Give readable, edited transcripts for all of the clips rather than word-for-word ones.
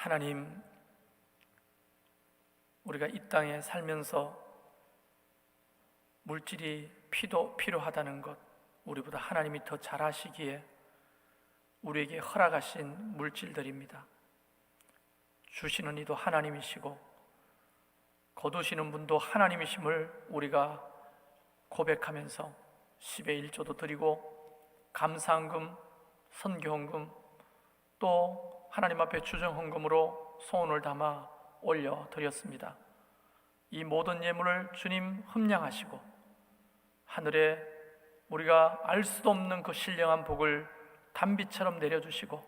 하나님, 우리가 이 땅에 살면서 물질이 피도 필요하다는 것, 우리보다 하나님이 더 잘 아시기에 우리에게 허락하신 물질들입니다. 주시는 이도 하나님이시고 거두시는 분도 하나님이심을 우리가 고백하면서 10의 1조도 드리고 감사헌금, 선교헌금, 또 하나님 앞에 주정헌금으로 소원을 담아 올려드렸습니다. 이 모든 예물을 주님 흠량하시고 하늘에 우리가 알 수도 없는 그 신령한 복을 단비처럼 내려주시고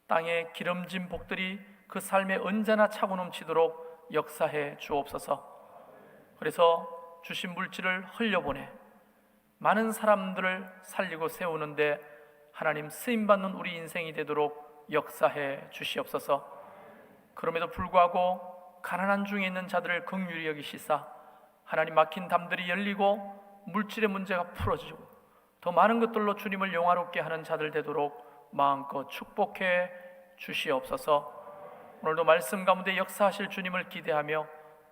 땅에 기름진 복들이 그 삶에 언제나 차고 넘치도록 역사해 주옵소서. 그래서 주신 물질을 흘려보내 많은 사람들을 살리고 세우는데 하나님 쓰임받는 우리 인생이 되도록 역사해 주시옵소서. 그럼에도 불구하고 가난한 중에 있는 자들을 긍휼히 여기시사 하나님 막힌 담들이 열리고 물질의 문제가 풀어지고 더 많은 것들로 주님을 영화롭게 하는 자들 되도록 마음껏 축복해 주시옵소서. 오늘도 말씀 가운데 역사하실 주님을 기대하며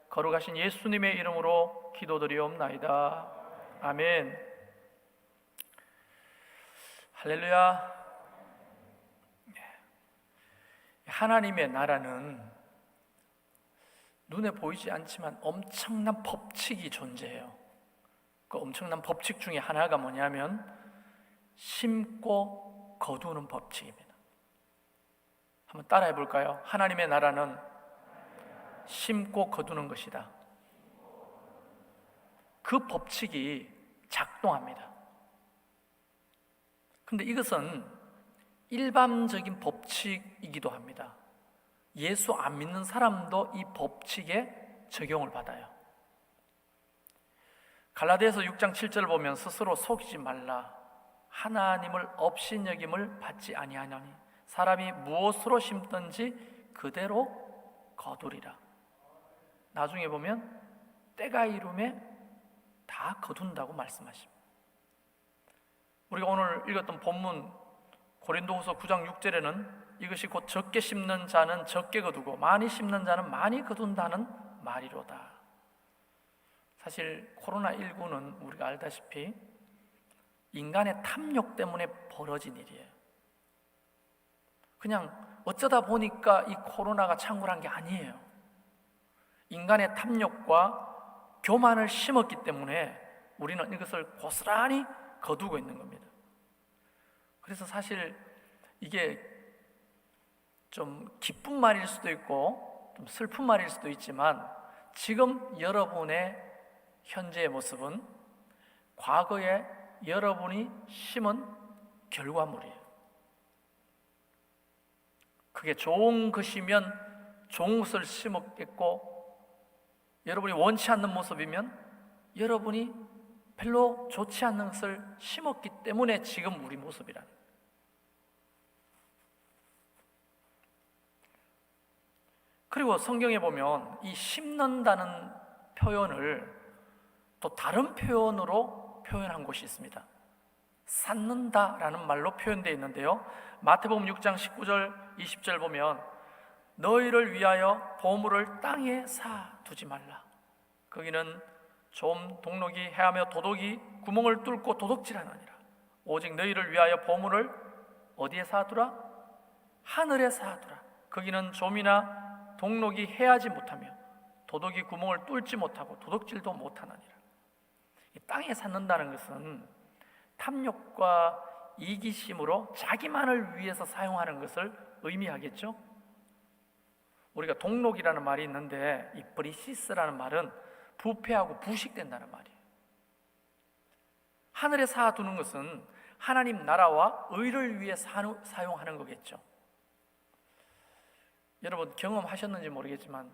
거룩하신 예수님의 이름으로 기도드리옵나이다. 아멘. 할렐루야. 하나님의 나라는 눈에 보이지 않지만 엄청난 법칙이 존재해요. 그 엄청난 법칙 중에 하나가 뭐냐면 심고 거두는 법칙입니다. 한번 따라해 볼까요? 하나님의 나라는 심고 거두는 것이다. 그 법칙이 작동합니다. 근데 이것은 일반적인 법칙이기도 합니다. 예수 안 믿는 사람도 이 법칙에 적용을 받아요. 갈라디아서 6장 7절을 보면 스스로 속이지 말라. 하나님을 업신여김을 받지 아니하나니 사람이 무엇으로 심든지 그대로 거두리라. 나중에 보면 때가 이름에 다 거둔다고 말씀하십니다. 우리가 오늘 읽었던 본문 고린도후서 9장 6절에는 이것이 곧 적게 심는 자는 적게 거두고 많이 심는 자는 많이 거둔다는 말이로다. 사실 코로나19는 우리가 알다시피 인간의 탐욕 때문에 벌어진 일이에요. 그냥 어쩌다 보니까 이 코로나가 창궐한 게 아니에요. 인간의 탐욕과 교만을 심었기 때문에 우리는 이것을 고스란히 거두고 있는 겁니다. 그래서 사실 이게 좀 기쁜 말일 수도 있고 좀 슬픈 말일 수도 있지만 지금 여러분의 현재의 모습은 과거에 여러분이 심은 결과물이에요. 그게 좋은 것이면 좋은 것을 심었겠고 여러분이 원치 않는 모습이면 여러분이 별로 좋지 않는 것을 심었기 때문에 지금 우리 모습이라는 거예요. 그리고 성경에 보면 이 심는다는 표현을 또 다른 표현으로 표현한 곳이 있습니다. 쌓는다라는 말로 표현되어 있는데요, 마태복음 6장 19절 20절 보면 너희를 위하여 보물을 땅에 쌓아두지 말라. 거기는 좀 동록이 해하며 도둑이 구멍을 뚫고 도둑질하느니라. 오직 너희를 위하여 보물을 어디에 쌓아두라? 하늘에 쌓아두라. 거기는 좀이나 동록이 해하지 못하며 도둑이 구멍을 뚫지 못하고 도둑질도 못하느니라. 이 땅에 쌓는다는 것은 탐욕과 이기심으로 자기만을 위해서 사용하는 것을 의미하겠죠. 우리가 동록이라는 말이 있는데 이 브리시스라는 말은 부패하고 부식된다는 말이에요. 하늘에 쌓아두는 것은 하나님 나라와 의를 위해 사용하는 거겠죠. 여러분 경험하셨는지 모르겠지만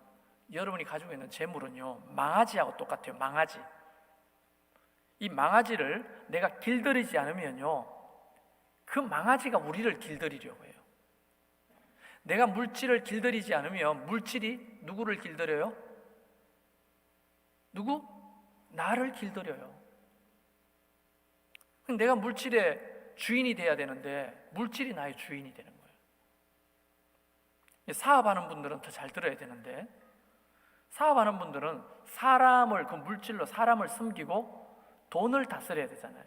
여러분이 가지고 있는 재물은요 망아지하고 똑같아요. 망아지. 이 망아지를 내가 길들이지 않으면요 그 망아지가 우리를 길들이려고 해요. 내가 물질을 길들이지 않으면 물질이 누구를 길들여요? 누구? 나를 길들여요. 내가 물질의 주인이 돼야 되는데 물질이 나의 주인이 되는 거예요. 사업하는 분들은 더 잘 들어야 되는데, 사업하는 분들은 사람을, 그 물질로 사람을 섬기고 돈을 다스려야 되잖아요.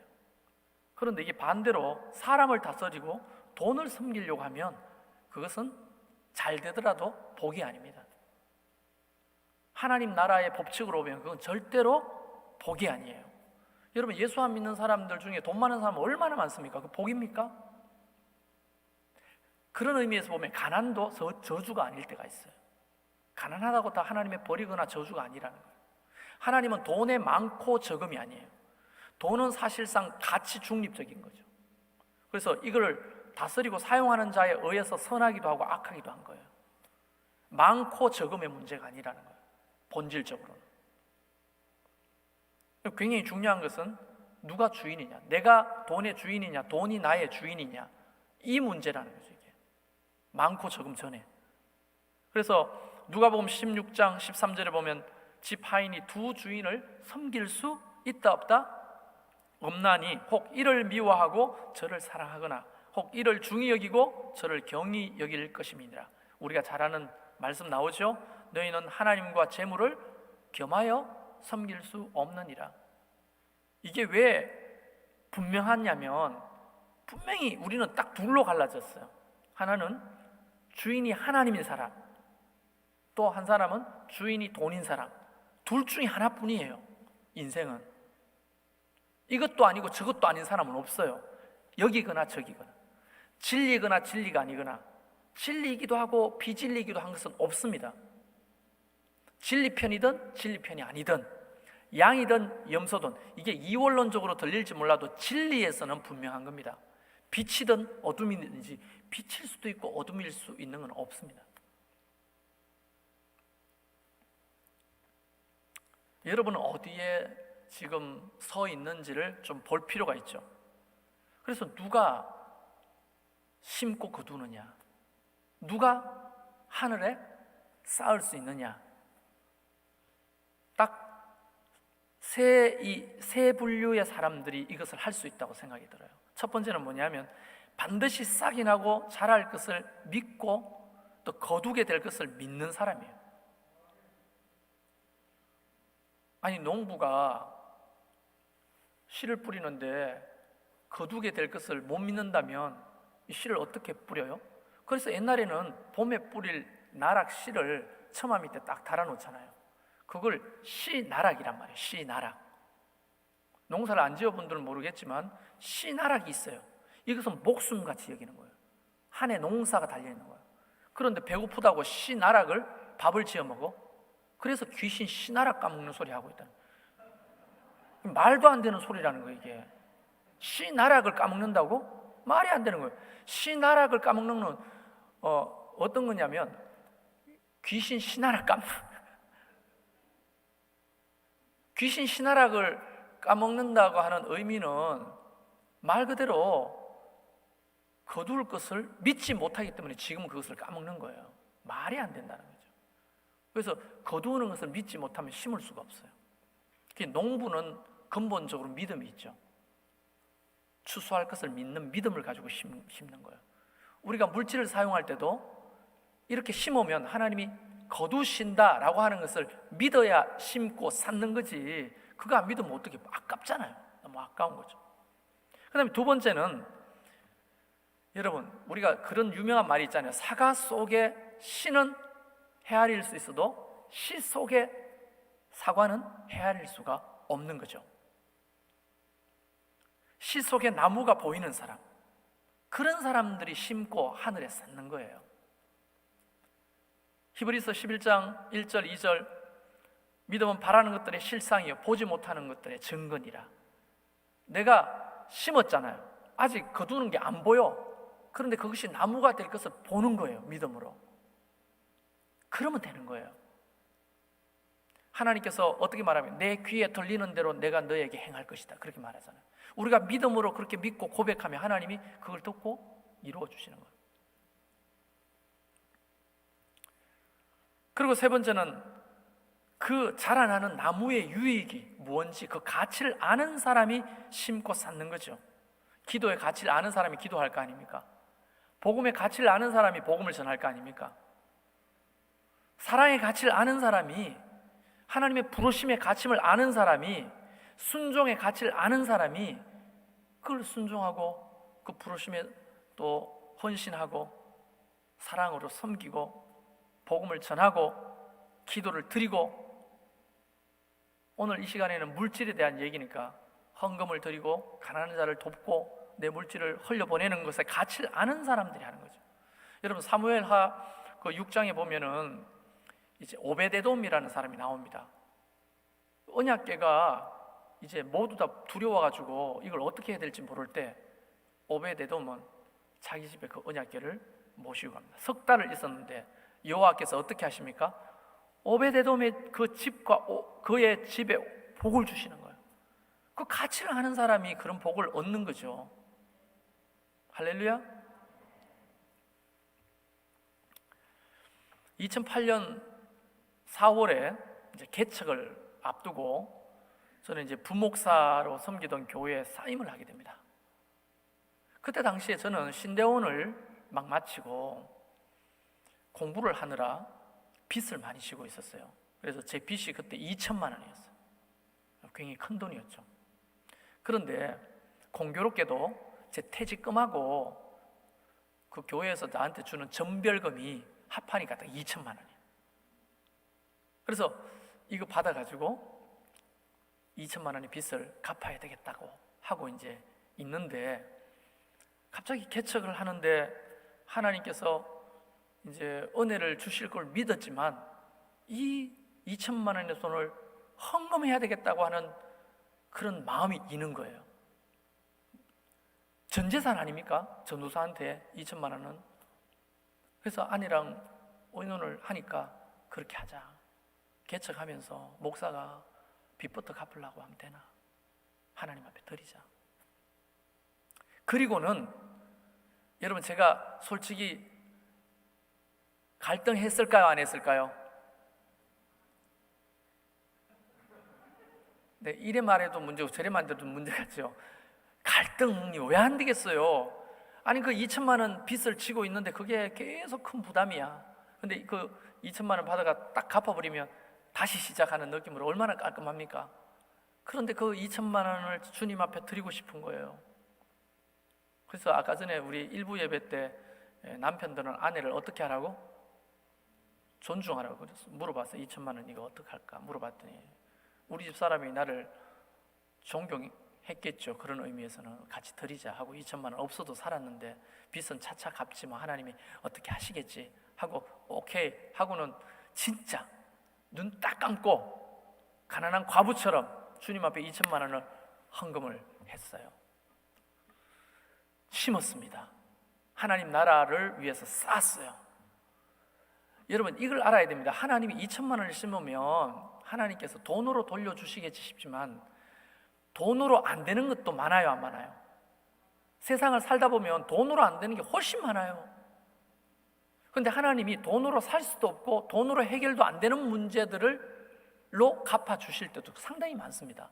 그런데 이게 반대로 사람을 다스리고 돈을 섬기려고 하면 그것은 잘 되더라도 복이 아닙니다. 하나님 나라의 법칙으로 보면 그건 절대로 복이 아니에요. 여러분, 예수 안 믿는 사람들 중에 돈 많은 사람은 얼마나 많습니까? 그 복입니까? 그런 의미에서 보면 가난도 저주가 아닐 때가 있어요. 가난하다고 다 하나님의 버리거나 저주가 아니라는 거예요. 하나님은 돈의 많고 적음이 아니에요. 돈은 사실상 가치 중립적인 거죠. 그래서 이걸 다스리고 사용하는 자에 의해서 선하기도 하고 악하기도 한 거예요. 많고 적음의 문제가 아니라는 거예요. 본질적으로는. 굉장히 중요한 것은 누가 주인이냐, 내가 돈의 주인이냐, 돈이 나의 주인이냐, 이 문제라는 거죠. 이게 많고 적음 전에. 그래서 누가복음 16장 13절에 보면 집 하인이 두 주인을 섬길 수 있다 없다? 없나니 혹 이를 미워하고 저를 사랑하거나 혹 이를 중히 여기고 저를 경히 여길 것임이니라. 우리가 잘 아는 말씀 나오죠? 너희는 하나님과 재물을 겸하여 섬길 수 없느니라. 이게 왜 분명하냐면 분명히 우리는 딱 둘로 갈라졌어요. 하나는 주인이 하나님인 사람, 또 한 사람은 주인이 돈인 사람. 둘 중에 하나뿐이에요. 인생은 이것도 아니고 저것도 아닌 사람은 없어요. 여기거나 저기거나, 진리거나 진리가 아니거나, 진리이기도 하고 비진리이기도 한 것은 없습니다. 진리 편이든 진리 편이 아니든, 양이든 염소든, 이게 이원론적으로 들릴지 몰라도 진리에서는 분명한 겁니다. 빛이든 어둠이든지 빛일 수도 있고 어둠일 수 있는 건 없습니다. 여러분은 어디에 지금 서 있는지를 좀 볼 필요가 있죠. 그래서 누가 심고 거두느냐, 누가 하늘에 쌓을 수 있느냐, 딱 세 분류의 사람들이 이것을 할 수 있다고 생각이 들어요. 첫 번째는 뭐냐면 반드시 싹이 나고 자랄 것을 믿고 또 거두게 될 것을 믿는 사람이에요. 아니, 농부가 씨를 뿌리는데 거두게 될 것을 못 믿는다면 이 씨를 어떻게 뿌려요? 그래서 옛날에는 봄에 뿌릴 나락 씨를 처마 밑에 딱 달아놓잖아요. 그걸 씨나락이란 말이에요. 씨나락. 농사를 안 지어본 분들은 모르겠지만 씨나락이 있어요. 이것은 목숨같이 여기는 거예요. 한 해 농사가 달려있는 거예요. 그런데 배고프다고 씨나락을 밥을 지어 먹어? 그래서 귀신 씨나락 까먹는 소리 하고 있다는 거예요. 말도 안 되는 소리라는 거예요. 이게 씨나락을 까먹는다고? 말이 안 되는 거예요. 씨나락을 까먹는 건 어떤 거냐면 귀신 씨나락 귀신 씨나락을 까먹는다고 하는 의미는 말 그대로 거둘 것을 믿지 못하기 때문에 지금 그것을 까먹는 거예요. 말이 안 된다는 거죠. 그래서 거두는 것을 믿지 못하면 심을 수가 없어요. 농부는 근본적으로 믿음이 있죠. 추수할 것을 믿는 믿음을 가지고 심는 거예요. 우리가 물질을 사용할 때도 이렇게 심으면 하나님이 거두신다라고 하는 것을 믿어야 심고 쌓는 거지, 그거 안 믿으면 어떻게, 아깝잖아요. 너무 아까운 거죠. 그 다음에 두 번째는, 여러분, 우리가 그런 유명한 말이 있잖아요. 사과 속에 씨는 헤아릴 수 있어도 씨 속에 사과는 헤아릴 수가 없는 거죠. 씨 속에 나무가 보이는 사람, 그런 사람들이 심고 하늘에 쌓는 거예요. 히브리서 11장 1절 2절, 믿음은 바라는 것들의 실상이요 보지 못하는 것들의 증거니라. 내가 심었잖아요. 아직 거두는 게 안 보여. 그런데 그것이 나무가 될 것을 보는 거예요. 믿음으로. 그러면 되는 거예요. 하나님께서 어떻게 말하면 내 귀에 들리는 대로 내가 너에게 행할 것이다, 그렇게 말하잖아요. 우리가 믿음으로 그렇게 믿고 고백하면 하나님이 그걸 듣고 이루어 주시는 거예요. 그리고 세 번째는 그 자라나는 나무의 유익이 무엇인지 그 가치를 아는 사람이 심고 쌓는 거죠. 기도의 가치를 아는 사람이 기도할 거 아닙니까? 복음의 가치를 아는 사람이 복음을 전할 거 아닙니까? 사랑의 가치를 아는 사람이, 하나님의 부르심의 가치를 아는 사람이, 순종의 가치를 아는 사람이 그걸 순종하고 그 부르심에 또 헌신하고 사랑으로 섬기고 복음을 전하고 기도를 드리고, 오늘 이 시간에는 물질에 대한 얘기니까 헌금을 드리고 가난한 자를 돕고 내 물질을 흘려보내는 것의 가치를 아는 사람들이 하는 거죠. 여러분, 사무엘하 그 6장에 보면은 이제 오베데돔이라는 사람이 나옵니다. 언약궤가 이제 모두 다 두려워가지고 이걸 어떻게 해야 될지 모를 때 오베데돔은 자기 집에 그 언약궤를 모시고 갑니다. 석 달을 있었는데 여호와께서 어떻게 하십니까? 오베데돔의 그 집과 그의 집에 복을 주시는 거예요. 그 가치를 아는 사람이 그런 복을 얻는 거죠. 할렐루야. 2008년 4월에 이제 개척을 앞두고 저는 이제 부목사로 섬기던 교회에 사임을 하게 됩니다. 그때 당시에 저는 신대원을 막 마치고 공부를 하느라 빚을 많이 지고 있었어요. 그래서 제 빚이 그때 2천만 원이었어요. 굉장히 큰 돈이었죠. 그런데 공교롭게도 제 퇴직금하고 그 교회에서 나한테 주는 전별금이 합하니까 딱 2천만 원이에요. 그래서 이거 받아가지고 2천만 원의 빚을 갚아야 되겠다고 하고 이제 있는데, 갑자기 개척을 하는데 하나님께서 이제 은혜를 주실 걸 믿었지만 이 2천만 원의 돈을 헌금해야 되겠다고 하는 그런 마음이 있는 거예요. 전 재산 아닙니까? 전도사한테 2천만 원은. 그래서 아내랑 의논을 하니까 그렇게 하자. 개척하면서 목사가 빚부터 갚으려고 하면 되나? 하나님 앞에 드리자. 그리고는 여러분, 제가 솔직히 갈등했을까요? 안 했을까요? 네, 이래 말해도 문제고 저래 말해도 문제겠죠. 갈등이 왜 안 되겠어요? 아니, 그 2천만 원 빚을 지고 있는데 그게 계속 큰 부담이야. 근데 그 2천만 원 받아가 딱 갚아버리면 다시 시작하는 느낌으로 얼마나 깔끔합니까? 그런데 그 2천만 원을 주님 앞에 드리고 싶은 거예요. 그래서 아까 전에 우리 일부 예배 때 남편들은 아내를 어떻게 하라고? 존중하라고 그랬어. 물어봤어요. 2천만 원 이거 어떻게 할까? 물어봤더니 우리 집 사람이 나를 존경했겠죠. 그런 의미에서는 같이 드리자 하고 2천만 원 없어도 살았는데 빚은 차차 갚지 뭐 하나님이 어떻게 하시겠지 하고 오케이 하고는 진짜 눈 딱 감고 가난한 과부처럼 주님 앞에 2천만 원을 헌금을 했어요. 심었습니다. 하나님 나라를 위해서 쌌어요. 여러분, 이걸 알아야 됩니다. 하나님이 2천만 원을 심으면 하나님께서 돈으로 돌려주시겠지 싶지만 돈으로 안 되는 것도 많아요, 안 많아요? 세상을 살다 보면 돈으로 안 되는 게 훨씬 많아요. 그런데 하나님이 돈으로 살 수도 없고 돈으로 해결도 안 되는 문제들로 갚아주실 때도 상당히 많습니다.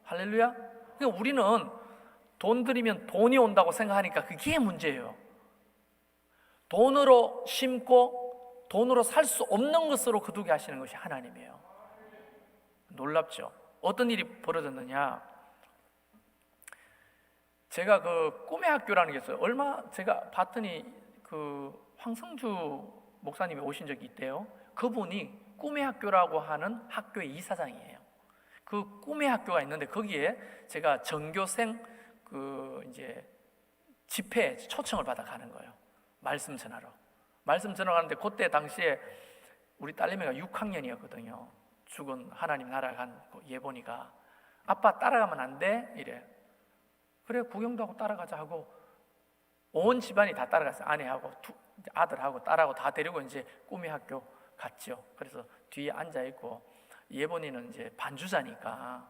할렐루야. 그러니까 우리는 돈 들이면 돈이 온다고 생각하니까 그게 문제예요. 돈으로 심고 돈으로 살 수 없는 것으로 거두게 하시는 것이 하나님이에요. 놀랍죠? 어떤 일이 벌어졌느냐? 제가 그 꿈의 학교라는 게 있어요. 제가 봤더니 그 황성주 목사님이 오신 적이 있대요. 그분이 꿈의 학교라고 하는 학교의 이사장이에요. 그 꿈의 학교가 있는데 거기에 제가 전교생 그 이제 집회 초청을 받아 가는 거예요. 말씀 전하러 가는데 그때 당시에 우리 딸내미가 6학년이었거든요. 죽은 하나님 나라 간 예본이가 아빠 따라가면 안 돼? 이래. 그래, 구경도 하고 따라가자 하고 온 집안이 다 따라갔어요. 아내하고 아들하고 딸하고 다 데리고 이제 꿈의 학교 갔죠. 그래서 뒤에 앉아 있고 예본이는 이제 반주자니까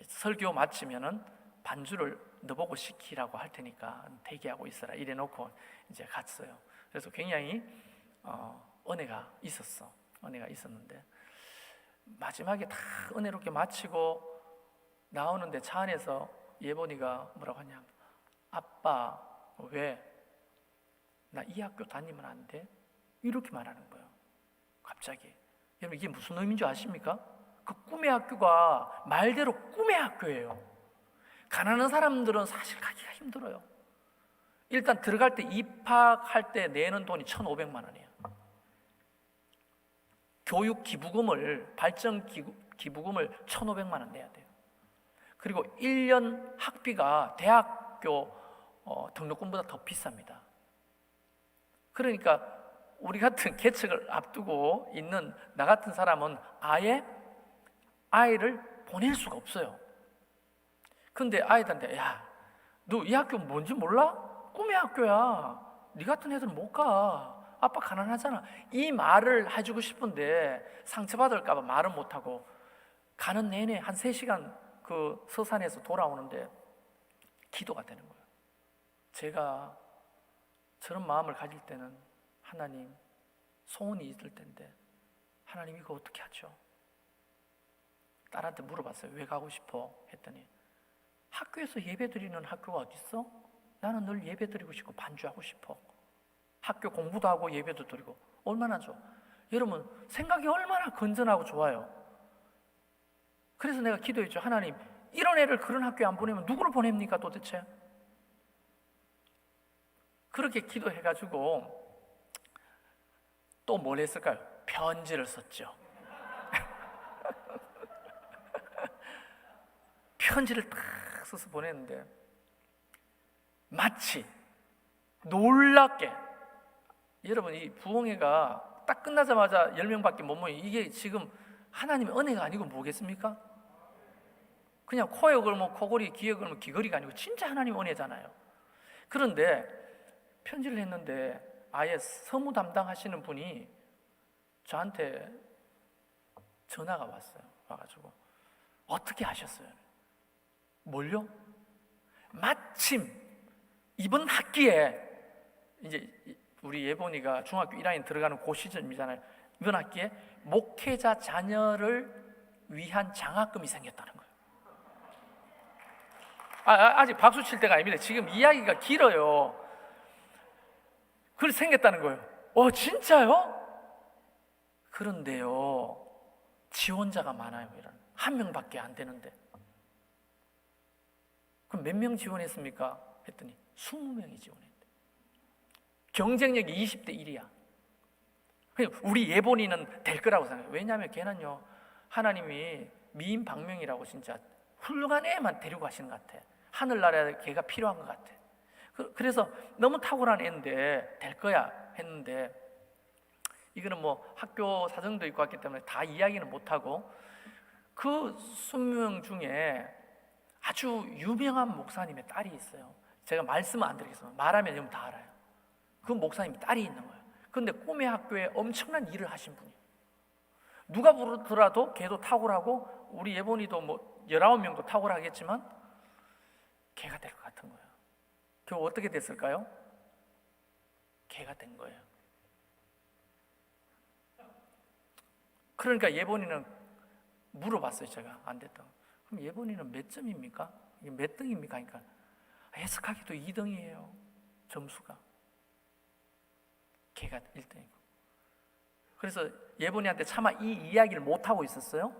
설교 마치면은 반주를 너보고 시키라고 할 테니까 대기하고 있어라 이래 놓고 이제 갔어요. 그래서 굉장히 은혜가 있었는데 마지막에 다 은혜롭게 마치고 나오는데 차 안에서 예본이가 뭐라고 하냐, 아빠 왜 나 이 학교 다니면 안 돼? 이렇게 말하는 거예요. 갑자기. 여러분 이게 무슨 의미인 줄 아십니까? 그 꿈의 학교가 말대로 꿈의 학교예요. 가난한 사람들은 사실 가기가 힘들어요. 일단 들어갈 때 입학할 때 내는 돈이 1,500만 원이에요. 교육 기부금을, 발전 기부금을 1,500만 원 내야 돼요. 그리고 1년 학비가 대학교 등록금보다 더 비쌉니다. 그러니까 우리 같은 계책을 앞두고 있는 나 같은 사람은 아예 아이를 보낼 수가 없어요. 근데 아이들한테 야, 너 이 학교 뭔지 몰라? 꿈의 학교야. 네 같은 애들은 못 가. 아빠 가난하잖아. 이 말을 해주고 싶은데 상처받을까 봐 말은 못하고 가는 내내 한 3시간 그 서산에서 돌아오는데 기도가 되는 거예요. 제가 저런 마음을 가질 때는 하나님, 소원이 있을 텐데 하나님 이거 어떻게 하죠? 딸한테 물어봤어요. 왜 가고 싶어? 했더니 학교에서 예배드리는 학교가 어디 있어? 나는 늘 예배드리고 싶고 반주하고 싶어. 학교 공부도 하고 예배도 드리고. 얼마나 좋아. 여러분 생각이 얼마나 건전하고 좋아요. 그래서 내가 기도했죠. 하나님, 이런 애를 그런 학교에 안 보내면 누구를 보냅니까 도대체? 그렇게 기도해가지고 또 뭘 했을까요? 편지를 썼죠. 편지를 딱 써서 보냈는데 마치 놀랍게, 여러분 이 부흥회가 딱 끝나자마자 10명밖에 못 모이, 이게 지금 하나님의 은혜가 아니고 뭐겠습니까? 그냥 코에 걸면 코걸이, 귀에 걸면 귀걸이가 아니고 진짜 하나님의 은혜잖아요. 그런데 편지를 했는데 아예 서무 담당하시는 분이 저한테 전화가 왔어요. 와가지고 어떻게 하셨어요? 뭘요? 마침 이번 학기에 이제 우리 예본이가 중학교 1학년 들어가는 그 시점이잖아요. 이번 학기에 목회자 자녀를 위한 장학금이 생겼다는 거예요. 아직 박수 칠 때가 아닙니다. 지금 이야기가 길어요. 그걸 생겼다는 거예요. 진짜요? 그런데요, 지원자가 많아요. 한 명밖에 안 되는데. 그럼 몇 명 지원했습니까? 했더니 20명이 지원했대. 경쟁력이 20대 1이야. 우리 예본이는 될 거라고 생각해요. 왜냐하면 걔는요, 하나님이 미인 방명이라고 진짜 훌륭한 애만 데리고 가시는 것 같아. 하늘나라에 걔가 필요한 것 같아. 그래서 너무 탁월한 애인데 될 거야 했는데, 이거는 뭐 학교 사정도 있고 했기 때문에 다 이야기는 못하고, 그 20명 중에 아주 유명한 목사님의 딸이 있어요. 제가 말씀은 안 드리겠습니다. 말하면 여러분 다 알아요. 그 목사님이 딸이 있는 거예요. 그런데 꿈의 학교에 엄청난 일을 하신 분이에요. 누가 부르더라도 걔도 탁월하고 우리 예본이도 뭐 19명도 탁월하겠지만 걔가 될 것 같은 거예요. 결국 어떻게 됐을까요? 걔가 된 거예요. 그러니까 예본이는 물어봤어요. 제가 안 됐다. 그럼 예본이는 몇 점입니까? 이게 몇 등입니까? 그러니까 해석하기도 2등이에요. 점수가. 걔가 1등이고. 그래서 예본이한테 차마 이 이야기를 못하고 있었어요.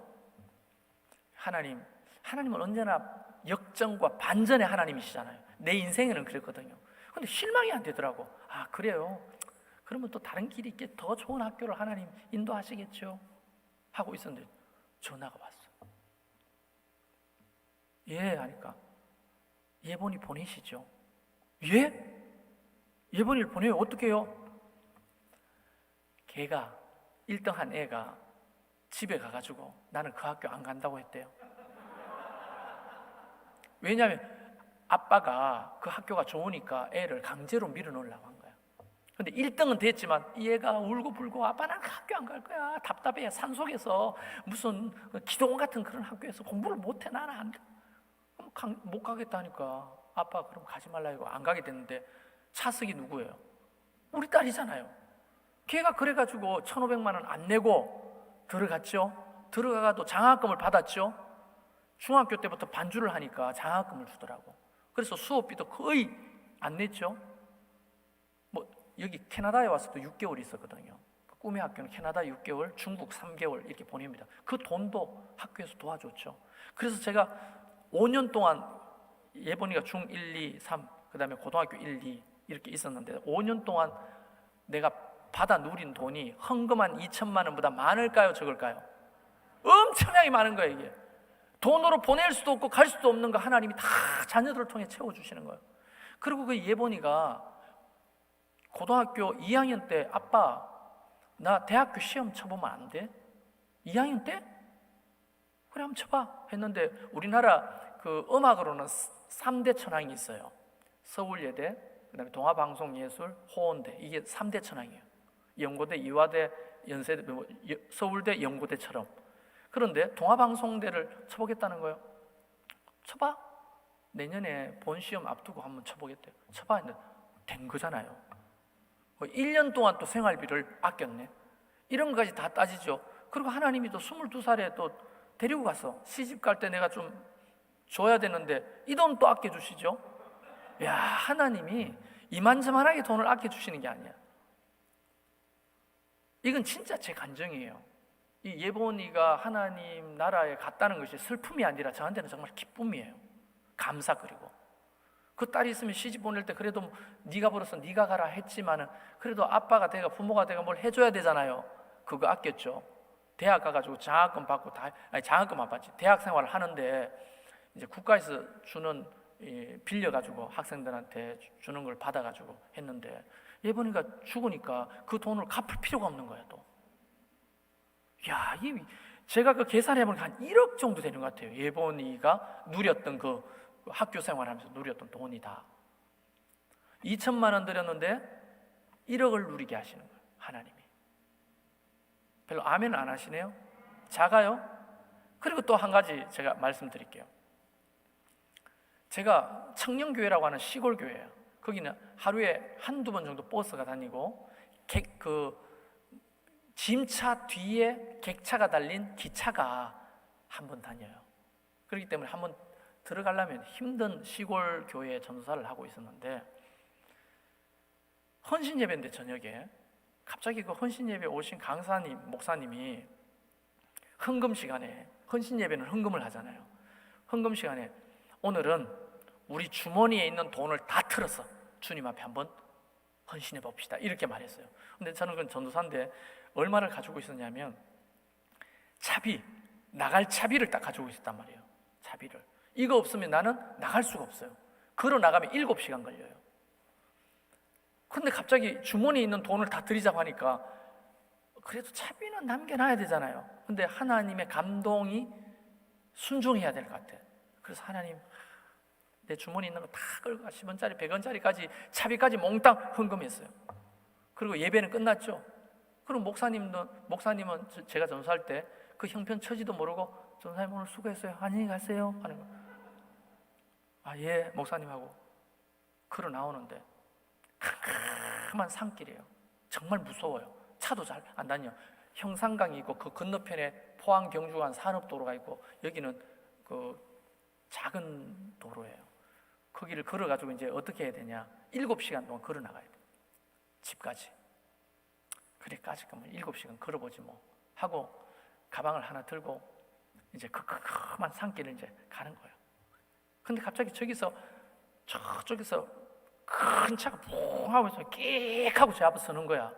하나님은 언제나 역전과 반전의 하나님이시잖아요. 내 인생에는 그랬거든요. 근데 실망이 안 되더라고. 그래요? 그러면 또 다른 길이 있겠, 더 좋은 학교를 하나님 인도하시겠죠? 하고 있었는데 전화가 왔어. 예, 하니까 예본이 보내시죠. 예? 예본이를 보내요? 어떻게 해요? 걔가 1등한 애가 집에 가가지고 나는 그 학교 안 간다고 했대요. 왜냐하면 아빠가 그 학교가 좋으니까 애를 강제로 밀어넣으려고 한 거야. 근데 1등은 됐지만 이 애가 울고불고 아빠 난 그 학교 안 갈 거야. 답답해. 산속에서 무슨 기도원 같은 그런 학교에서 공부를 못해. 나는 안 돼. 못 가겠다 하니까 아빠 그럼 가지 말라 이거 안 가게 됐는데 차석이 누구예요? 우리 딸이잖아요. 걔가 그래가지고 1,500만 원 안 내고 들어갔죠. 들어가도 장학금을 받았죠. 중학교 때부터 반주를 하니까 장학금을 주더라고. 그래서 수업비도 거의 안 냈죠. 뭐 여기 캐나다에 와서도 6개월 있었거든요. 꿈의 학교는 캐나다 6개월, 중국 3개월 이렇게 보냅니다. 그 돈도 학교에서 도와줬죠. 그래서 제가 5년 동안 예본이가 중 1, 2, 3, 그 다음에 고등학교 1, 2 이렇게 있었는데 5년 동안 내가 받아 누린 돈이 헌금한 2천만 원보다 많을까요? 적을까요? 엄청나게 많은 거예요. 이게 돈으로 보낼 수도 없고 갈 수도 없는 거 하나님이 다 자녀들을 통해 채워주시는 거예요. 그리고 그 예본이가 고등학교 2학년 때 아빠 나 대학교 시험 쳐보면 안 돼? 2학년 때? 그래 한번 쳐봐 했는데 우리나라 그 음악으로는 3대 천왕이 있어요. 서울예대, 그 다음에 동아방송예술, 호원대 이게 3대 천왕이에요. 연고대, 이화대, 연세대, 서울대, 연고대처럼. 그런데 동아방송대를 쳐보겠다는 거예요. 쳐봐. 내년에 본시험 앞두고 한번 쳐보겠대요. 쳐봐 했는데 된 거잖아요. 1년 동안 또 생활비를 아꼈네. 이런 것까지 다 따지죠. 그리고 하나님이 또 22살에 또 데리고 가서 시집 갈 때 내가 좀 줘야 되는데 이 돈 또 아껴주시죠. 야, 하나님이 이만저만하게 돈을 아껴주시는 게 아니야. 이건 진짜 제 간증이에요. 이 예본이가 하나님 나라에 갔다는 것이 슬픔이 아니라 저한테는 정말 기쁨이에요. 감사. 그리고 그 딸이 있으면 시집 보낼 때 그래도 네가 벌어서 네가 가라 했지만은 그래도 아빠가 내가 부모가 내가 뭘 해줘야 되잖아요. 그거 아꼈죠. 대학 가가지고 장학금 받고 장학금 안 받지. 대학 생활을 하는데 이제 국가에서 주는 빌려가지고 학생들한테 주는 걸 받아가지고 했는데 예본이가 죽으니까 그 돈을 갚을 필요가 없는 거야 또. 야, 제가 그 계산해보니까 한 1억 정도 되는 것 같아요. 예본이가 누렸던 그 학교 생활하면서 누렸던 돈이 다 2천만 원 들였는데 1억을 누리게 하시는 거예요. 하나님이. 별로 아멘을 안 하시네요. 작아요. 그리고 또 한 가지 제가 말씀드릴게요. 제가 청년교회라고 하는 시골교회예요. 거기는 하루에 한두 번 정도 버스가 다니고 짐차 뒤에 객차가 달린 기차가 한 번 다녀요. 그렇기 때문에 한 번 들어가려면 힘든 시골 교회에 전도사를 하고 있었는데 헌신 예배인데 저녁에 갑자기 그 헌신 예배 오신 강사님, 목사님이 헌금 시간에 헌신 예배는 헌금을 하잖아요. 헌금 시간에 오늘은 우리 주머니에 있는 돈을 다 틀어서 주님 앞에 한번 헌신해 봅시다 이렇게 말했어요. 근데 저는 그 전도사인데 얼마를 가지고 있었냐면 나갈 차비를 딱 가지고 있었단 말이에요. 차비를. 이거 없으면 나는 나갈 수가 없어요. 걸어 나가면 7시간 걸려요. 근데 갑자기 주머니에 있는 돈을 다 드리자고 하니까 그래도 차비는 남겨놔야 되잖아요. 근데 하나님의 감동이 순종해야 될 것 같아. 그래서 하나님 내 주머니에 있는 거 다 끌고 10원짜리 100원짜리까지 차비까지 몽땅 헌금했어요. 그리고 예배는 끝났죠. 그럼 목사님은 제가 전도할 때 그 형편 처지도 모르고 전도사님 오늘 수고했어요. 안녕히 가세요 하는 거. 아, 예, 목사님하고 걸어 나오는데 캄캄한 산길이에요. 정말 무서워요. 차도 잘 안 다녀. 형산강이 있고 그 건너편에 포항 경주간 산업도로가 있고 여기는 그 작은 도로예요. 거기를 걸어가지고 이제 어떻게 해야 되냐? 7시간 동안 걸어 나가야 돼. 집까지. 그래, 까짓 거면 7시간 걸어보지 뭐 하고 가방을 하나 들고 이제 그 큼큼한 산길을 이제 가는 거예요. 근데 갑자기 저쪽에서 큰 차가 퐁 하고 있어요. 끽 하고 제 앞에 서는 거야.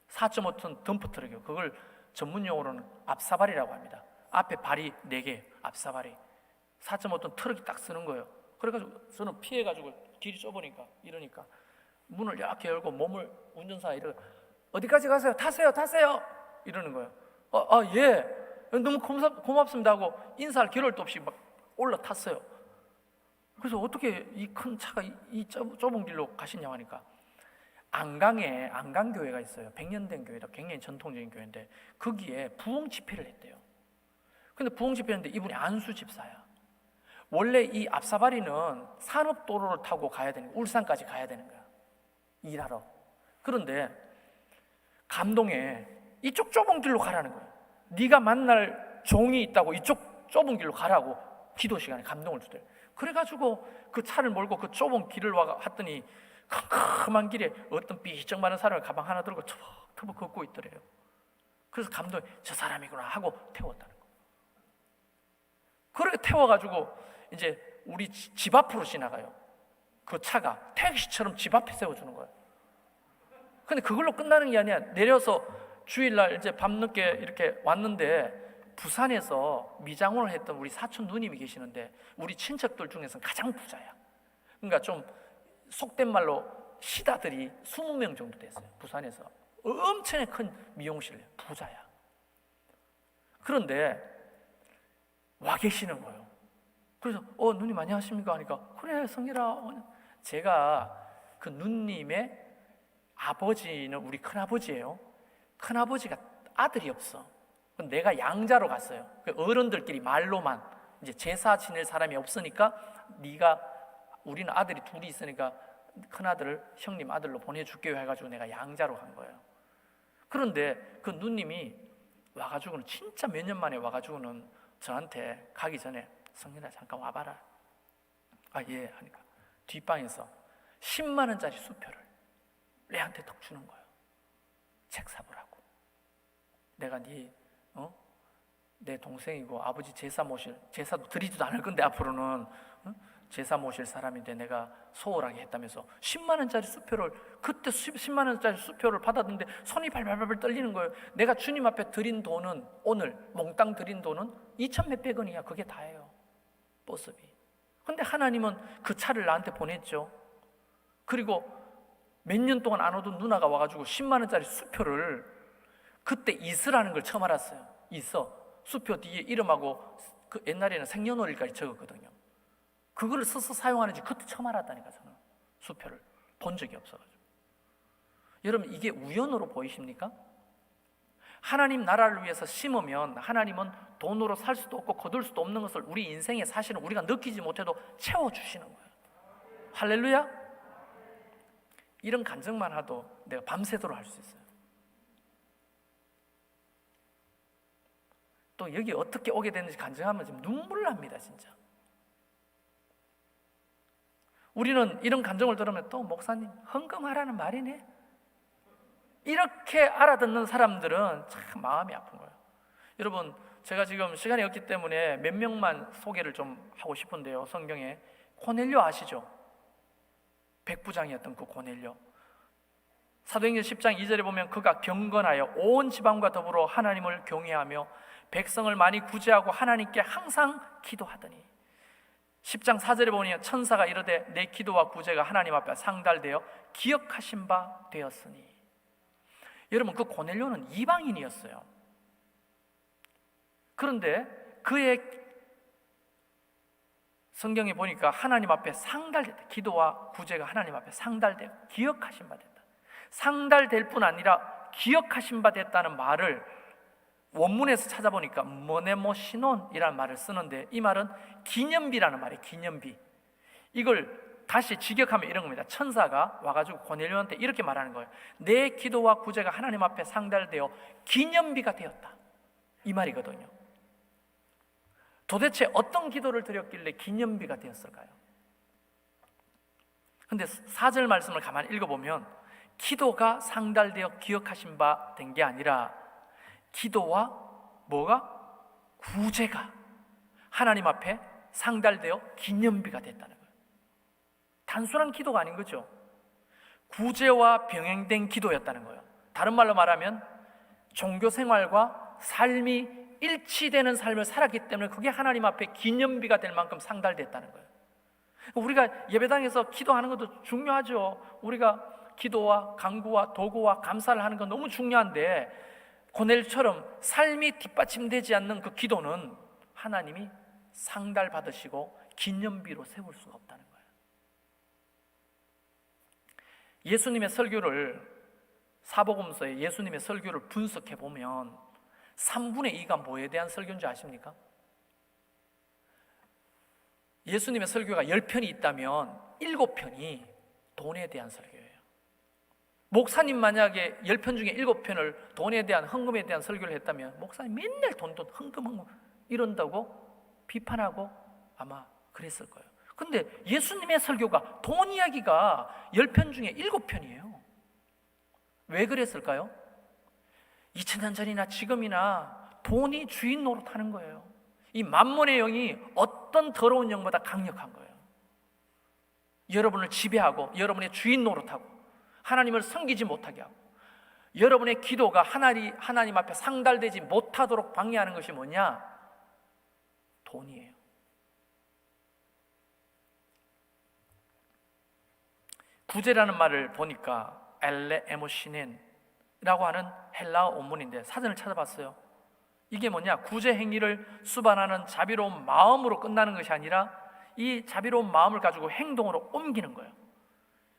4.5톤 덤프트럭이요. 그걸 전문용어로는 앞사발이라고 합니다. 앞에 발이 4개, 앞사발이. 4.5톤 트럭이 딱 서는 거예요. 그래가지고 저는 피해가지고 길이 좁으니까 이러니까 문을 이렇게 열고 몸을 운전사가 이러고 어디까지 가세요? 타세요 이러는 거예요. 예, 너무 고맙습니다 하고 인사할 겨를도 없이 막 올라탔어요. 그래서 어떻게 이 큰 차가 이 좁은 길로 가시냐고 하니까 안강에 안강교회가 있어요. 100년 된 교회다. 굉장히 전통적인 교회인데 거기에 부흥 집회를 했대요. 근데 부흥 집회인데 이분이 안수 집사야. 원래 이 앞사발이는 산업도로를 타고 가야 되는 거야. 울산까지 가야 되는 거야. 일하러. 그런데 감동에 이쪽 좁은 길로 가라는 거야. 네가 만날 종이 있다고 이쪽 좁은 길로 가라고 기도 시간에 감동을 주대요. 그래가지고 그 차를 몰고 그 좁은 길을 왔더니 캄캄한 길에 어떤 삐쩍 마른 사람이 가방 하나 들고 터벅터벅 걷고 있더래요. 그래서 감독이 저 사람이구나 하고 태웠다는 거예요. 그렇게 태워가지고 이제 우리 집 앞으로 지나가요. 그 차가 택시처럼 집 앞에 세워주는 거예요. 근데 그걸로 끝나는 게 아니야. 내려서 주일날 이제 밤늦게 이렇게 왔는데 부산에서 미장원을 했던 우리 사촌 누님이 계시는데 우리 친척들 중에서는 가장 부자야. 그러니까 좀 속된 말로 시다들이 20명 정도 됐어요. 부산에서 엄청 큰 미용실 부자야. 그런데 와 계시는 거예요. 그래서 누님 안녕하십니까 하니까 그래 성일아. 제가 그 누님의 아버지는 우리 큰아버지예요. 큰아버지가 아들이 없어. 내가 양자로 갔어요. 어른들끼리 말로만 이제 제사 지낼 사람이 없으니까 우리는 아들이 둘이 있으니까 큰아들을 형님 아들로 보내줄게요 해가지고 내가 양자로 간 거예요. 그런데 그 누님이 와가지고는 진짜 몇 년 만에 와가지고는 저한테 가기 전에 성민아 잠깐 와봐라. 아 예 하니까 뒷방에서 10만 원짜리 수표를 내한테 턱 주는 거예요. 책 사보라고. 내가 내 동생이고 아버지 제사도 드리지도 않을 건데 앞으로는 제사 모실 사람인데 내가 소홀하게 했다면서 10만 원짜리 수표를 그때 10만 원짜리 수표를 받았는데 손이 발발발 떨리는 거예요. 내가 주님 앞에 드린 돈은 오늘 몽땅 드린 돈은 2천 몇백 원이야. 그게 다예요. 버스비. 근데 하나님은 그 차를 나한테 보냈죠. 그리고 몇 년 동안 안 오던 누나가 와가지고 10만 원짜리 수표를 그때 이스라는 걸 처음 알았어요. 수표 뒤에 이름하고 그 옛날에는 생년월일까지 적었거든요. 그걸 써서 사용하는지 그때 처음 알았다니까. 저는 수표를 본 적이 없어가지고. 여러분 이게 우연으로 보이십니까? 하나님 나라를 위해서 심으면 하나님은 돈으로 살 수도 없고 거둘 수도 없는 것을 우리 인생에 사실은 우리가 느끼지 못해도 채워주시는 거예요. 할렐루야. 이런 간증만 해도 내가 밤새도록 할 수 있어요. 또 여기 어떻게 오게 됐는지 간증하면 지금 눈물 납니다. 진짜. 우리는 이런 간증을 들으면 또 목사님 헌금하라는 말이네. 이렇게 알아듣는 사람들은 참 마음이 아픈 거예요. 여러분 제가 지금 시간이 없기 때문에 몇 명만 소개를 좀 하고 싶은데요. 성경에 고넬료 아시죠? 백부장이었던 그 고넬료. 사도행전 10장 2절에 보면 그가 경건하여 온 지방과 더불어 하나님을 경외하며 백성을 많이 구제하고 하나님께 항상 기도하더니 10장 4절에 보면 천사가 이르되 내 기도와 구제가 하나님 앞에 상달되어 기억하신 바 되었으니. 여러분 그 고넬료는 이방인이었어요. 그런데 그의 성경에 보니까 하나님 앞에 상달됐다. 기도와 구제가 하나님 앞에 상달되어 기억하신 바 됐다. 상달될 뿐 아니라 기억하신 바 됐다는 말을 원문에서 찾아보니까 모네모시논이라는 말을 쓰는데 이 말은 기념비라는 말이에요. 기념비. 이걸 다시 직역하면 이런 겁니다. 천사가 와가지고 고넬료한테 이렇게 말하는 거예요. 내 기도와 구제가 하나님 앞에 상달되어 기념비가 되었다. 이 말이거든요. 도대체 어떤 기도를 드렸길래 기념비가 되었을까요? 근데 4절 말씀을 가만히 읽어보면 기도가 상달되어 기억하신 바 된 게 아니라 기도와 뭐가? 구제가 하나님 앞에 상달되어 기념비가 됐다는 거예요. 단순한 기도가 아닌 거죠. 구제와 병행된 기도였다는 거예요. 다른 말로 말하면 종교 생활과 삶이 일치되는 삶을 살았기 때문에 그게 하나님 앞에 기념비가 될 만큼 상달됐다는 거예요. 우리가 예배당에서 기도하는 것도 중요하죠. 우리가 기도와 간구와 도구와 감사를 하는 건 너무 중요한데 고넬처럼 삶이 뒷받침되지 않는 그 기도는 하나님이 상달받으시고 기념비로 세울 수가 없다는 거예요. 예수님의 설교를 사복음서에 예수님의 설교를 분석해 보면 3분의 2가 뭐에 대한 설교인 줄 아십니까? 예수님의 설교가 10편이 있다면 7편이 돈에 대한 설교예요. 목사님 만약에 10편 중에 7편을 돈에 대한 헌금에 대한 설교를 했다면 목사님 맨날 돈 헌금 이런다고 비판하고 아마 그랬을 거예요. 근데 예수님의 설교가 돈 이야기가 10편 중에 7편이에요. 왜 그랬을까요? 2000년 전이나 지금이나 돈이 주인 노릇하는 거예요. 이 만몬의 영이 어떤 더러운 영보다 강력한 거예요. 여러분을 지배하고 여러분의 주인 노릇하고 하나님을 섬기지 못하게 하고 여러분의 기도가 하나님 앞에 상달되지 못하도록 방해하는 것이 뭐냐? 돈이에요. 구제라는 말을 보니까 엘레 에모시넨이라고 하는 헬라어 원문인데 사전을 찾아봤어요. 이게 뭐냐? 구제 행위를 수반하는 자비로운 마음으로 끝나는 것이 아니라 이 자비로운 마음을 가지고 행동으로 옮기는 거예요.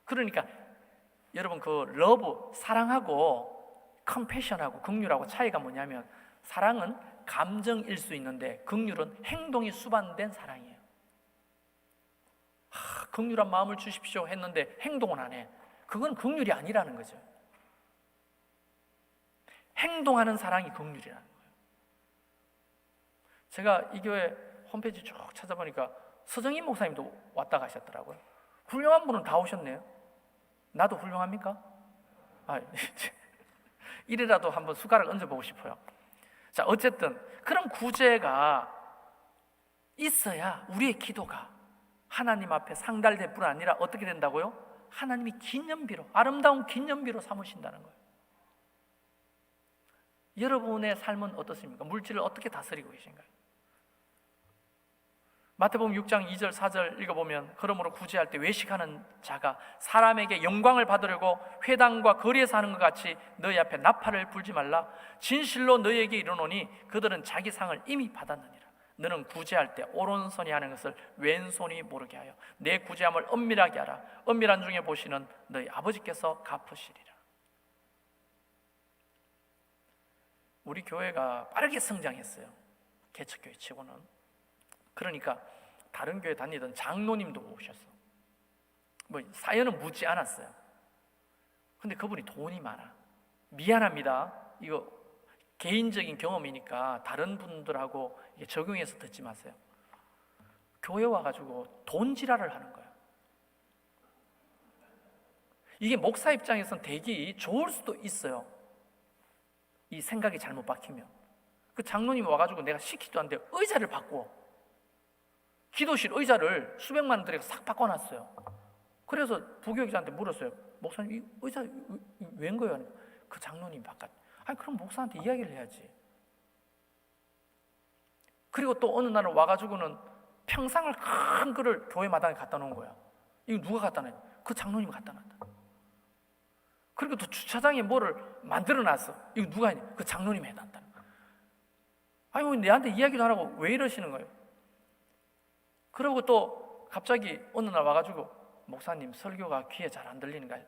그러니까 여러분 그 러브, 사랑하고 컴패션하고 긍휼하고 차이가 뭐냐면 사랑은 감정일 수 있는데 긍휼은 행동이 수반된 사랑이에요. 긍휼한 마음을 주십시오 했는데 행동은 안 해. 그건 긍휼이 아니라는 거죠. 행동하는 사랑이 긍휼이라는 거예요. 제가 이 교회 홈페이지 쭉 찾아보니까 서정인 목사님도 왔다 가셨더라고요. 훌륭한 분은 다 오셨네요. 나도 훌륭합니까? 이래라도 한번 숟가락 얹어보고 싶어요. 자, 어쨌든 그런 구제가 있어야 우리의 기도가 하나님 앞에 상달될 뿐 아니라 어떻게 된다고요? 하나님이 기념비로, 아름다운 기념비로 삼으신다는 거예요. 여러분의 삶은 어떻습니까? 물질을 어떻게 다스리고 계신가요? 마태복음 6장 2절 4절 읽어보면 그러므로 구제할 때 외식하는 자가 사람에게 영광을 받으려고 회당과 거리에서 하는 것 같이 너희 앞에 나팔을 불지 말라. 진실로 너희에게 이르노니 그들은 자기 상을 이미 받았느니라. 너는 구제할 때 오른손이 하는 것을 왼손이 모르게 하여 내 구제함을 엄밀하게 하라. 엄밀한 중에 보시는 너희 아버지께서 갚으시리라. 우리 교회가 빠르게 성장했어요. 개척교회 치고는. 그러니까 다른 교회 다니던 장로님도 오셨어. 뭐 사연은 묻지 않았어요. 근데 그분이 돈이 많아. 미안합니다. 이거 개인적인 경험이니까 다른 분들하고 적용해서 듣지 마세요. 교회 와가지고 돈 지랄을 하는 거예요. 이게 목사 입장에서는 되게 좋을 수도 있어요. 이 생각이 잘못 박히면. 그 장로님 와가지고 내가 시키지도 않는데 의자를 바꾸어. 기도실 의자를 수백만 원 들여서 싹 바꿔놨어요. 그래서 부교육자한테 물었어요. 목사님 이 의자 웬 거예요? 그 장로님 바깥. 아니 그럼 목사한테 이야기를 해야지. 그리고 또 어느 날은 와가지고는 평상을 큰 거를 교회 마당에 갖다 놓은 거야. 이거 누가 갖다 놨냐? 그 장로님이 갖다 놨다. 그리고 또 주차장에 뭐를 만들어 놨어. 이거 누가 했냐? 그 장로님이 해놨다. 아니 뭐 내한테 이야기도 안 하고 왜 이러시는 거예요? 그리고 또 갑자기 어느 날 와가지고 목사님 설교가 귀에 잘 안 들리는가요?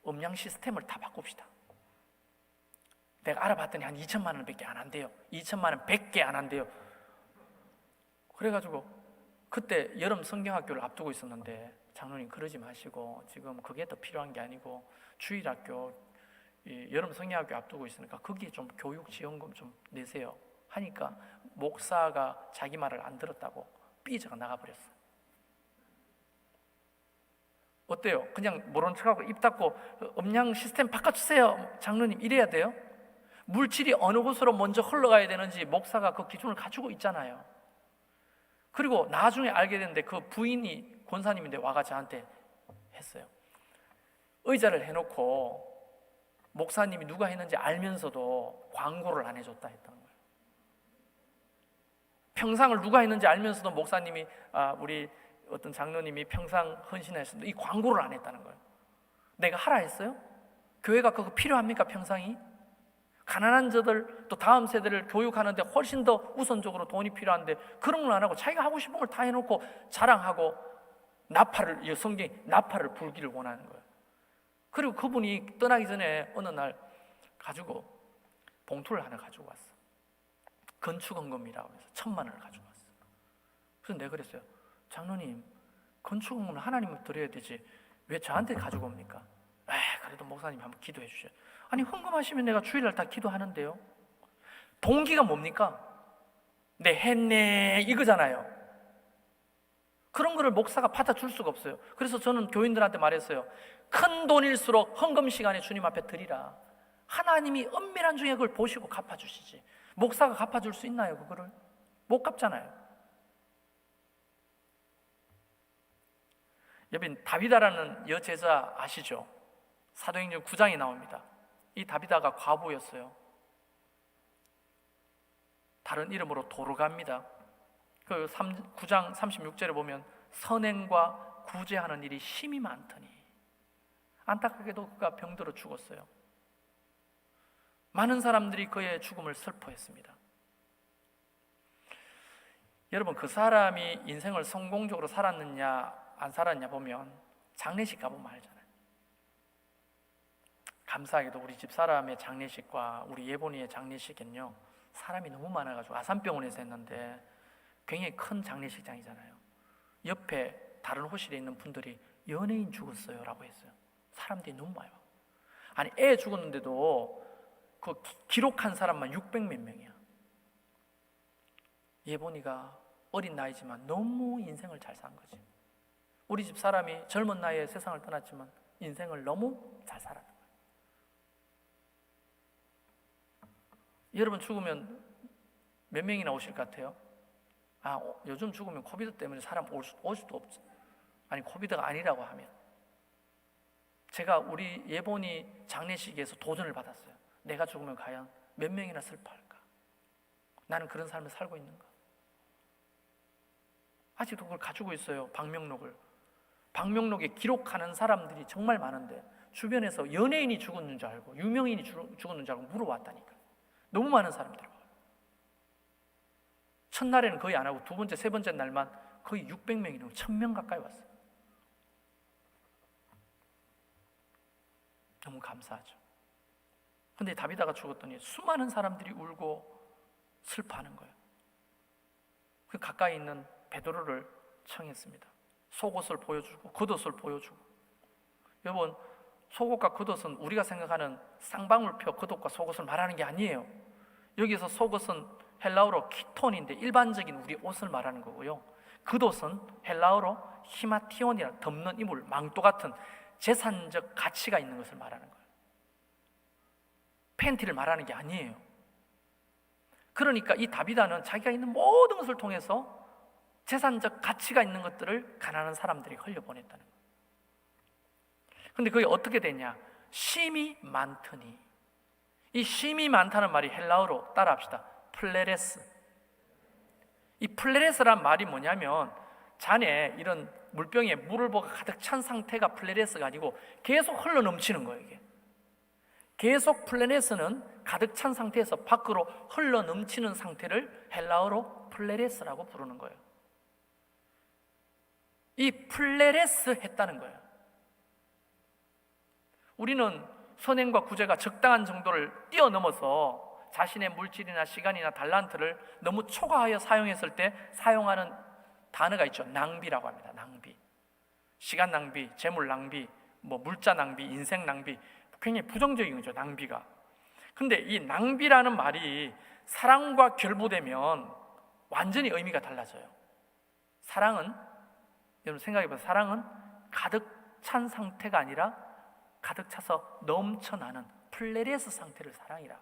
음량 시스템을 다 바꿉시다. 내가 알아봤더니 한 2천만 원밖에 안 한대요. 2천만 원 100개 안 한대요. 그래가지고 그때 여름 성경학교를 앞두고 있었는데 장로님 그러지 마시고 지금 그게 더 필요한 게 아니고 주일학교 여름 성경학교 앞두고 있으니까 거기에 좀 교육 지원금 좀 내세요 하니까 목사가 자기 말을 안 들었다고 삐져가 나가버렸어. 어때요? 그냥 모른 척하고 입 닫고 음량 시스템 바꿔주세요 장로님 이래야 돼요? 물질이 어느 곳으로 먼저 흘러가야 되는지 목사가 그 기준을 가지고 있잖아요. 그리고 나중에 알게 됐는데 그 부인이 권사님인데 와가 저한테 했어요. 의자를 해놓고 목사님이 누가 했는지 알면서도 광고를 안 해줬다 했다는 거예요. 평상을 누가 했는지 알면서도 목사님이 우리 어떤 장로님이 평상 헌신하셨는데 이 광고를 안 했다는 거예요. 내가 하라 했어요? 교회가 그거 필요합니까? 평상이? 가난한 자들 또 다음 세대를 교육하는데 훨씬 더 우선적으로 돈이 필요한데 그런 걸 안 하고 자기가 하고 싶은 걸 다 해놓고 자랑하고 나팔을 성경에 나팔을 불기를 원하는 거예요. 그리고 그분이 떠나기 전에 어느 날 가지고 봉투를 하나 가지고 왔어. 건축헌금이라고 해서 1,000만 원을 가지고 왔어. 그래서 내가 그랬어요. 장로님 건축헌금은 하나님을 드려야 되지 왜 저한테 가지고 옵니까? 그래도 목사님 한번 기도해 주셔요. 아니 헌금하시면 내가 주일날 다 기도하는데요. 동기가 뭡니까? 네 했네 이거잖아요. 그런 거를 목사가 받아줄 수가 없어요. 그래서 저는 교인들한테 말했어요. 큰 돈일수록 헌금 시간에 주님 앞에 드리라. 하나님이 은밀한 중에 그걸 보시고 갚아주시지. 목사가 갚아줄 수 있나요? 그거를 못 갚잖아요. 여러분, 다비다라는 여제자 아시죠? 사도행전 9장에 나옵니다. 이 다비다가 과부였어요. 다른 이름으로 도르가입니다. 그 9장 36절에 보면 선행과 구제하는 일이 심히 많더니, 안타깝게도 그가 병들어 죽었어요. 많은 사람들이 그의 죽음을 슬퍼했습니다. 여러분, 그 사람이 인생을 성공적으로 살았느냐 안 살았냐 보면 장례식 가보면 알잖아요. 감사하게도 우리 집 사람의 장례식과 우리 예본이의 장례식은요, 사람이 너무 많아가지고 아산병원에서 했는데 굉장히 큰 장례식장이잖아요. 옆에 다른 호실에 있는 분들이 연예인 죽었어요 라고 했어요. 사람들이 너무 많이 와. 아니, 애 죽었는데도 그 기록한 사람만 600몇 명이야. 예본이가 어린 나이지만 너무 인생을 잘 산 거지. 우리 집 사람이 젊은 나이에 세상을 떠났지만 인생을 너무 잘 살았던 거예요. 여러분 죽으면 몇 명이나 오실 것 같아요? 요즘 죽으면 코비드 때문에 사람 올 수도 없지. 아니, 코비드가 아니라고 하면, 제가 우리 예본이 장례식에서 도전을 받았어요. 내가 죽으면 과연 몇 명이나 슬퍼할까? 나는 그런 삶을 살고 있는가? 아직도 그걸 가지고 있어요. 방명록에 기록하는 사람들이 정말 많은데 주변에서 연예인이 죽었는 줄 알고 유명인이 죽었는 줄 알고 물어봤다니까. 너무 많은 사람들이 와요. 첫날에는 거의 안 하고 두 번째, 세 번째 날만 거의 600명이 1000명 가까이 왔어요. 너무 감사하죠. 근데 다비다가 죽었더니 수많은 사람들이 울고 슬퍼하는 거예요. 그 가까이 있는 베드로를 청했습니다. 속옷을 보여주고 겉옷을 보여주고. 여러분, 속옷과 겉옷은 우리가 생각하는 쌍방울표 겉옷과 속옷을 말하는 게 아니에요. 여기서 속옷은 헬라어로 키톤인데 일반적인 우리 옷을 말하는 거고요. 겉옷은 헬라어로 히마티온이라 덮는 이물, 망토 같은 재산적 가치가 있는 것을 말하는 거예요. 팬티를 말하는 게 아니에요. 그러니까 이 다비다는 자기가 있는 모든 것을 통해서 재산적 가치가 있는 것들을 가난한 사람들이 흘려보냈다는 거예요. 근데 그게 어떻게 되냐? 심이 많더니. 이 심이 많다는 말이 헬라어로 따라합시다. 플레레스. 이 플레레스란 말이 뭐냐면, 잔에 이런 물병에 물을 부어 가득 찬 상태가 플레레스가 아니고 계속 흘러 넘치는 거예요. 이게 계속, 플레레스는 가득 찬 상태에서 밖으로 흘러 넘치는 상태를 헬라어로 플레레스라고 부르는 거예요. 이 플레레스 했다는 거예요. 우리는 선행과 구제가 적당한 정도를 뛰어넘어서 자신의 물질이나 시간이나 달란트를 너무 초과하여 사용했을 때 사용하는 단어가 있죠. 낭비라고 합니다. 낭비. 시간 낭비, 재물 낭비, 물자 낭비, 인생 낭비. 굉장히 부정적인 거죠, 낭비가. 근데 이 낭비라는 말이 사랑과 결부되면 완전히 의미가 달라져요. 사랑은, 여러분 생각해보세요. 사랑은 가득 찬 상태가 아니라 가득 차서 넘쳐나는 플레레스 상태를 사랑이라.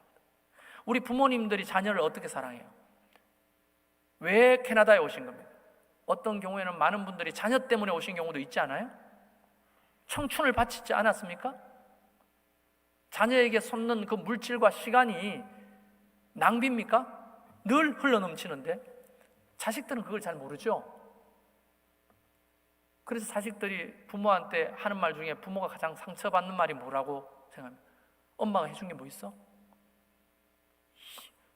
우리 부모님들이 자녀를 어떻게 사랑해요? 왜 캐나다에 오신 겁니까? 어떤 경우에는 많은 분들이 자녀 때문에 오신 경우도 있지 않아요? 청춘을 바치지 않았습니까? 자녀에게 쏟는 그 물질과 시간이 낭비입니까? 늘 흘러넘치는데 자식들은 그걸 잘 모르죠. 그래서 자식들이 부모한테 하는 말 중에 부모가 가장 상처받는 말이 뭐라고 생각합니까? 엄마가 해준 게 뭐 있어?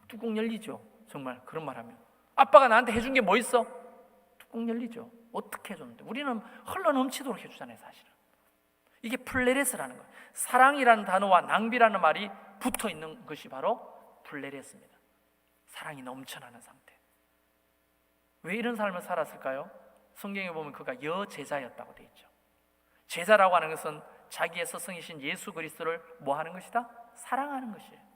뚜껑 열리죠. 정말 그런 말 하면. 아빠가 나한테 해준 게 뭐 있어? 뚜껑 열리죠. 어떻게 해줬는데? 우리는 흘러넘치도록 해주잖아요, 사실은. 이게 플레레스라는 거예요. 사랑이라는 단어와 낭비라는 말이 붙어 있는 것이 바로 플레레스입니다. 사랑이 넘쳐나는 상태. 왜 이런 삶을 살았을까요? 성경에 보면 그가 여제자였다고 되어 있죠. 제자라고 하는 것은 자기의 스승이신 예수 그리스도를 뭐 하는 것이다? 사랑하는 것이에요.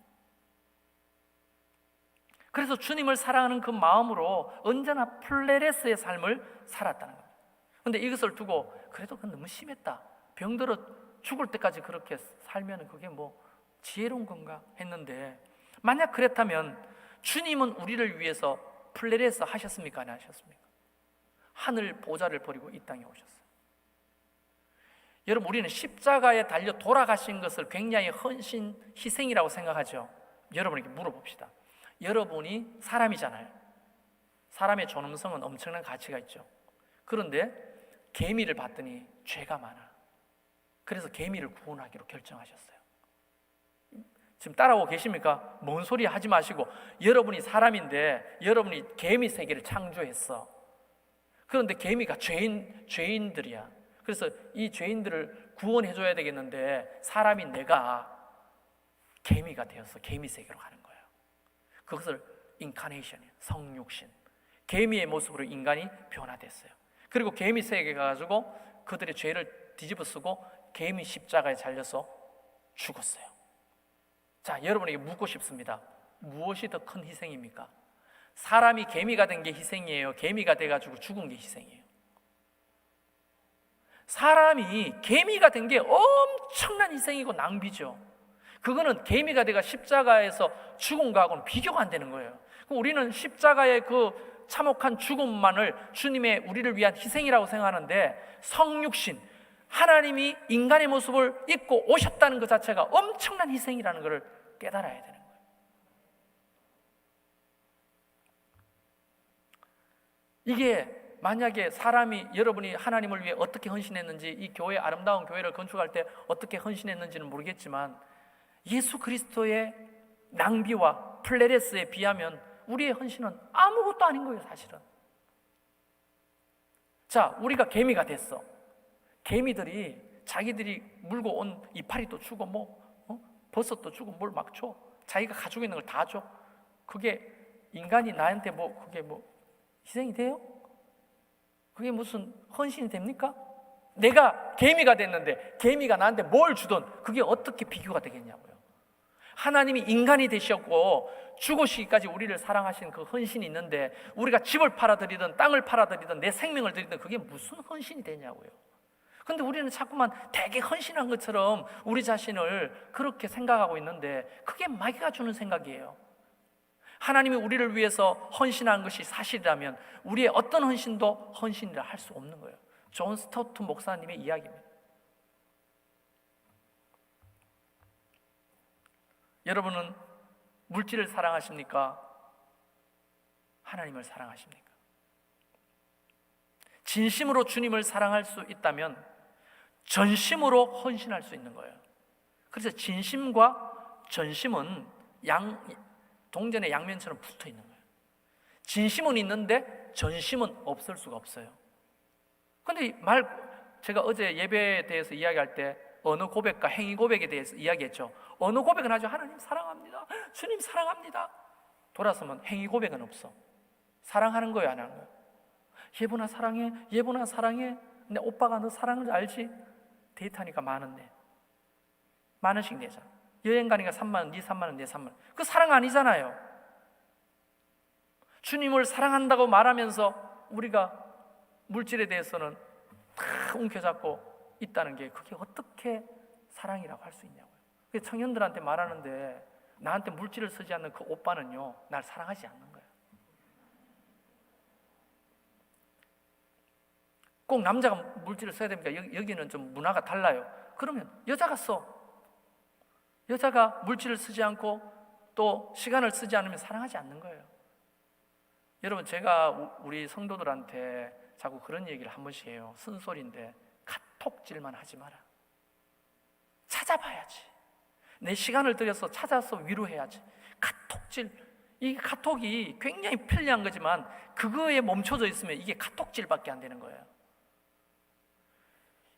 그래서 주님을 사랑하는 그 마음으로 언제나 플레레스의 삶을 살았다는 겁니다. 그런데 이것을 두고 그래도 그건 너무 심했다. 병들어 죽을 때까지 그렇게 살면 그게 지혜로운 건가 했는데, 만약 그랬다면 주님은 우리를 위해서 플레레스 하셨습니까? 안 하셨습니까? 하늘 보좌를 버리고 이 땅에 오셨어요. 여러분, 우리는 십자가에 달려 돌아가신 것을 굉장히 헌신, 희생이라고 생각하죠. 여러분에게 물어봅시다. 여러분이 사람이잖아요. 사람의 존엄성은 엄청난 가치가 있죠. 그런데 계미를 봤더니 죄가 많아. 그래서 계미를 구원하기로 결정하셨어요. 지금 따라오고 계십니까? 뭔 소리 하지 마시고, 여러분이 사람인데 여러분이 계미 세계를 창조했어. 그런데 계미가 죄인들이야. 그래서 이 죄인들을 구원해줘야 되겠는데, 사람인 내가 계미가 되어서 계미 세계로 가는 거예요. 그것을 인카네이션이에요. 성육신. 계미의 모습으로 인간이 변화됐어요. 그리고 계미 세계에 가가지고 그들의 죄를 뒤집어 쓰고 계미 십자가에 잘려서 죽었어요. 자, 여러분에게 묻고 싶습니다. 무엇이 더 큰 희생입니까? 사람이 개미가 된 게 희생이에요? 개미가 돼가지고 죽은 게 희생이에요? 사람이 개미가 된 게 엄청난 희생이고 낭비죠. 그거는 개미가 돼가 십자가에서 죽은 거하고는 비교가 안 되는 거예요. 우리는 십자가의 그 참혹한 죽음만을 주님의 우리를 위한 희생이라고 생각하는데, 성육신, 하나님이 인간의 모습을 입고 오셨다는 것 자체가 엄청난 희생이라는 것을 깨달아야 되는 거예요. 이게 만약에 사람이, 여러분이 하나님을 위해 어떻게 헌신했는지, 이 교회, 아름다운 교회를 건축할 때 어떻게 헌신했는지는 모르겠지만, 예수 그리스도의 낭비와 플레레스에 비하면 우리의 헌신은 아무것도 아닌 거예요, 사실은. 자, 우리가 개미가 됐어. 개미들이 자기들이 물고 온 이파리도 주고 버섯도 주고 뭘 막 줘. 자기가 가지고 있는 걸 다 줘. 그게 인간이 나한테 그게 희생이 돼요? 그게 무슨 헌신이 됩니까? 내가 개미가 됐는데 개미가 나한테 뭘 주든 그게 어떻게 비교가 되겠냐고요. 하나님이 인간이 되셨고 죽으시기까지 우리를 사랑하신 그 헌신이 있는데, 우리가 집을 팔아드리든 땅을 팔아드리든 내 생명을 드리든 그게 무슨 헌신이 되냐고요. 근데 우리는 자꾸만 되게 헌신한 것처럼 우리 자신을 그렇게 생각하고 있는데, 그게 마귀가 주는 생각이에요. 하나님이 우리를 위해서 헌신한 것이 사실이라면 우리의 어떤 헌신도 헌신이라 할 수 없는 거예요. 존 스토트 목사님의 이야기입니다. 여러분은 물질을 사랑하십니까? 하나님을 사랑하십니까? 진심으로 주님을 사랑할 수 있다면 전심으로 헌신할 수 있는 거예요. 그래서 진심과 전심은 동전의 양면처럼 붙어 있는 거예요. 진심은 있는데 전심은 없을 수가 없어요. 근데 제가 어제 예배에 대해서 이야기할 때 언어 고백과 행위 고백에 대해서 이야기했죠. 언어 고백은 하죠. 하나님 사랑합니다. 주님 사랑합니다. 돌아서면 행위 고백은 없어. 사랑하는 거예요, 안 하는 거예요? 예보나 사랑해, 예보나 사랑해. 근데 오빠가 너 사랑을 알지? 데이트하니까 만 원 내. 만 원씩 내잖아. 여행 가니까 3만 원, 네 3만 원, 내 3만 원. 그 사랑 아니잖아요. 주님을 사랑한다고 말하면서 우리가 물질에 대해서는 다 움켜잡고 있다는 게, 그게 어떻게 사랑이라고 할 수 있냐고요. 청년들한테 말하는데, 나한테 물질을 쓰지 않는 그 오빠는요, 날 사랑하지 않는 거예요. 꼭 남자가 물질을 써야 됩니까? 여기는 좀 문화가 달라요. 그러면 여자가 써. 여자가 물질을 쓰지 않고 또 시간을 쓰지 않으면 사랑하지 않는 거예요. 여러분, 제가 우리 성도들한테 자꾸 그런 얘기를 한 번씩 해요. 쓴소리인데, 카톡질만 하지 마라. 찾아봐야지. 내 시간을 들여서 찾아서 위로해야지. 카톡질, 이 카톡이 굉장히 편리한 거지만 그거에 멈춰져 있으면 이게 카톡질밖에 안 되는 거예요.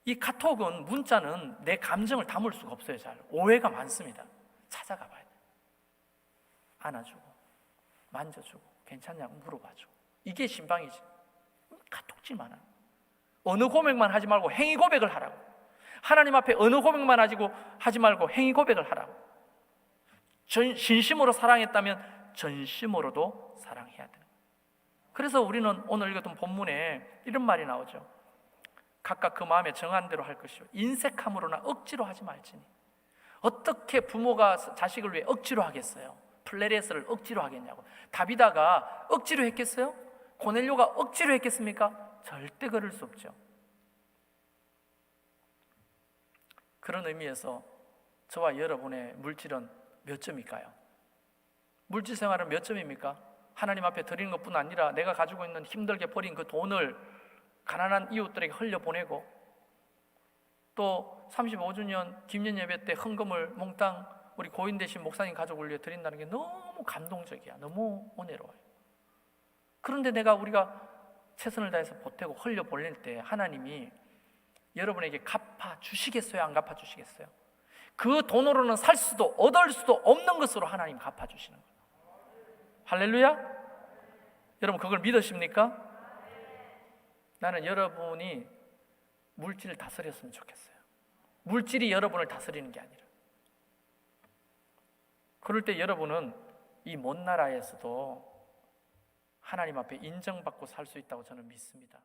이 카톡은, 문자는 내 감정을 담을 수가 없어요. 잘 오해가 많습니다. 찾아가 봐야 돼. 안아주고 만져주고 괜찮냐고 물어봐주고, 이게 신방이지. 카톡질만 하는, 언어 고백만 하지 말고 행위 고백을 하라고. 하나님 앞에 언어 고백만 하지 말고 행위 고백을 하라고. 진심으로 사랑했다면 전심으로도 사랑해야 되는 거예요. 그래서 우리는 오늘 읽었던 본문에 이런 말이 나오죠. 각각 그 마음에 정한 대로 할 것이요 인색함으로나 억지로 하지 말지니. 어떻게 부모가 자식을 위해 억지로 하겠어요? 플레레스를 억지로 하겠냐고. 다비다가 억지로 했겠어요? 고넬료가 억지로 했겠습니까? 절대 그럴 수 없죠. 그런 의미에서 저와 여러분의 물질은 몇 점일까요? 물질 생활은 몇 점입니까? 하나님 앞에 드리는 것뿐 아니라 내가 가지고 있는 힘들게 버린 그 돈을 가난한 이웃들에게 흘려보내고, 또 35주년 김년 예배 때 헌금을 몽땅 우리 고인 되신 목사님 가족을 위해 드린다는 게 너무 감동적이야. 너무 은혜로워요. 그런데 우리가 최선을 다해서 보태고 흘려보낼 때 하나님이 여러분에게 갚아주시겠어요? 안 갚아주시겠어요? 그 돈으로는 살 수도 얻을 수도 없는 것으로 하나님 갚아주시는 거예요. 할렐루야? 여러분 그걸 믿으십니까? 나는 여러분이 물질을 다스렸으면 좋겠어요. 물질이 여러분을 다스리는 게 아니라. 그럴 때 여러분은 이 먼 나라에서도 하나님 앞에 인정받고 살 수 있다고 저는 믿습니다.